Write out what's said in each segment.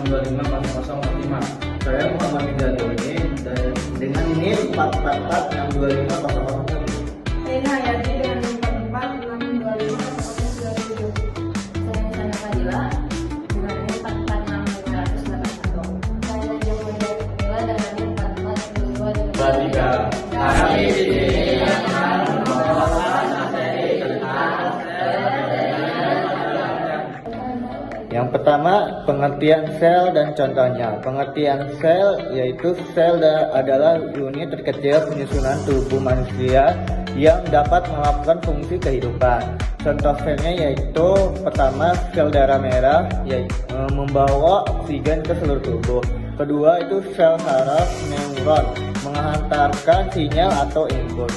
250045. Saya Muhammad Ridho ini dan dengan ini 444 625 001. Rina Hayati dengan 44625 097. Saya Sana Fadila dengan 446 581. Saya Najwa Mujahid dengan 442 Bertiga. Kami di sini akan membawakan materi tentang yang pertama, pengertian sel dan contohnya. Pengertian sel yaitu sel adalah unit terkecil penyusunan tubuh manusia yang dapat melakukan fungsi kehidupan. Contoh selnya yaitu pertama, sel darah merah yaitu membawa oksigen ke seluruh tubuh. Kedua itu sel saraf neuron menghantarkan sinyal atau input.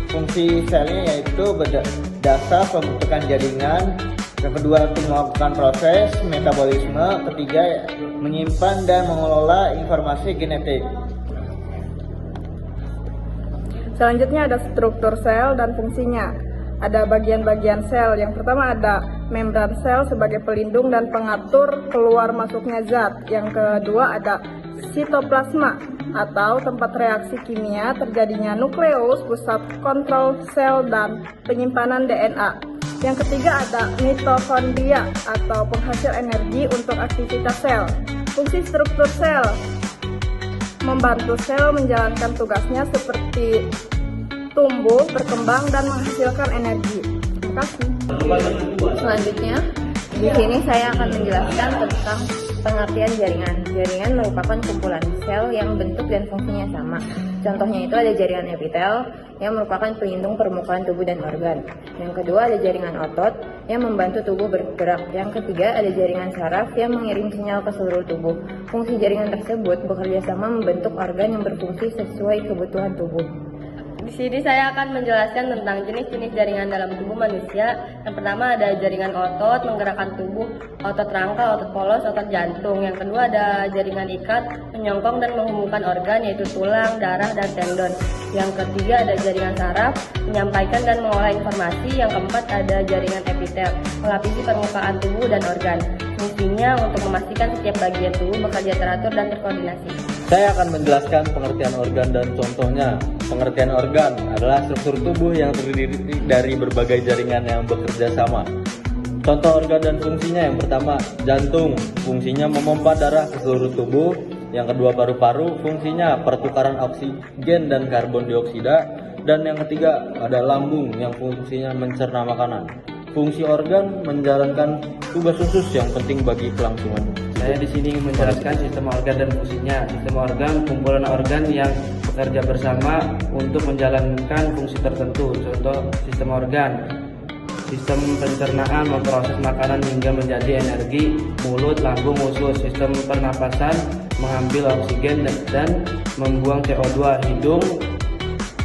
Fungsi selnya yaitu berdasar pembentukan jaringan. Yang kedua itu melakukan proses metabolisme. Ketiga, menyimpan dan mengelola informasi genetik. Selanjutnya ada struktur sel dan fungsinya. Ada bagian-bagian sel. Yang pertama ada membran sel sebagai pelindung dan pengatur keluar masuknya zat. Yang kedua ada sitoplasma atau tempat reaksi kimia terjadinya nukleus, pusat kontrol sel dan penyimpanan DNA. Yang ketiga ada mitokondria atau penghasil energi untuk aktivitas sel. Fungsi struktur sel membantu sel menjalankan tugasnya seperti tumbuh, berkembang, dan menghasilkan energi. Terima kasih. Selanjutnya, di sini saya akan menjelaskan tentang pengertian jaringan. Jaringan merupakan kumpulan sel yang bentuk dan fungsinya sama. Contohnya itu ada jaringan epitel yang merupakan pelindung permukaan tubuh dan organ. Yang kedua ada jaringan otot yang membantu tubuh bergerak. Yang ketiga ada jaringan saraf yang mengirim sinyal ke seluruh tubuh. Fungsi jaringan tersebut bekerja sama membentuk organ yang berfungsi sesuai kebutuhan tubuh. Di sini saya akan menjelaskan tentang jenis-jenis jaringan dalam tubuh manusia. Yang pertama ada jaringan otot, menggerakkan tubuh, otot rangka, otot polos, otot jantung. Yang kedua ada jaringan ikat, menyongkong dan menghubungkan organ yaitu tulang, darah, dan tendon. Yang ketiga ada jaringan saraf, menyampaikan dan mengolah informasi. Yang keempat ada jaringan epitel, melapisi permukaan tubuh dan organ. Fungsinya untuk memastikan setiap bagian tubuh bekerja teratur dan terkoordinasi. Saya akan menjelaskan pengertian organ dan contohnya. Pengertian organ adalah struktur tubuh yang terdiri dari berbagai jaringan yang bekerja sama. Contoh organ dan fungsinya, yang pertama jantung, fungsinya memompa darah ke seluruh tubuh. Yang kedua paru-paru, fungsinya pertukaran oksigen dan karbon dioksida. Dan yang ketiga ada lambung yang fungsinya mencerna makanan. Fungsi organ menjalankan tugas khusus yang penting bagi kelangsungan. Saya di sini ingin menjelaskan sistem organ dan fungsinya. Sistem organ kumpulan organ yang bekerja bersama untuk menjalankan fungsi tertentu. Contoh sistem organ, sistem pencernaan memproses makanan hingga menjadi energi, mulut, lambung, usus. Sistem pernapasan mengambil oksigen dan membuang CO2,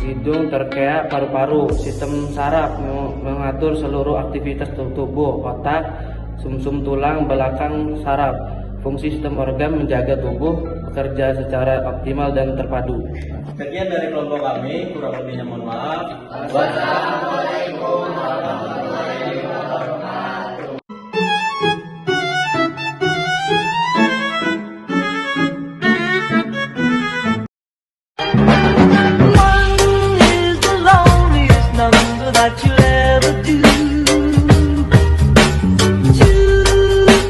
hidung, terkea, paru-paru. Sistem saraf mengatur seluruh aktivitas tubuh, otak, sumsum tulang belakang saraf. Fungsi sistem organ menjaga tubuh bekerja secara optimal dan terpadu. Sekian dari kelompok kami, kurang lebihnya mohon maaf. Wassalamualaikum warahmatullahi wabarakatuh. That you'll ever do. Two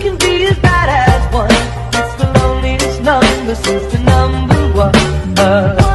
can be as bad as one. It's the loneliest number since the number one.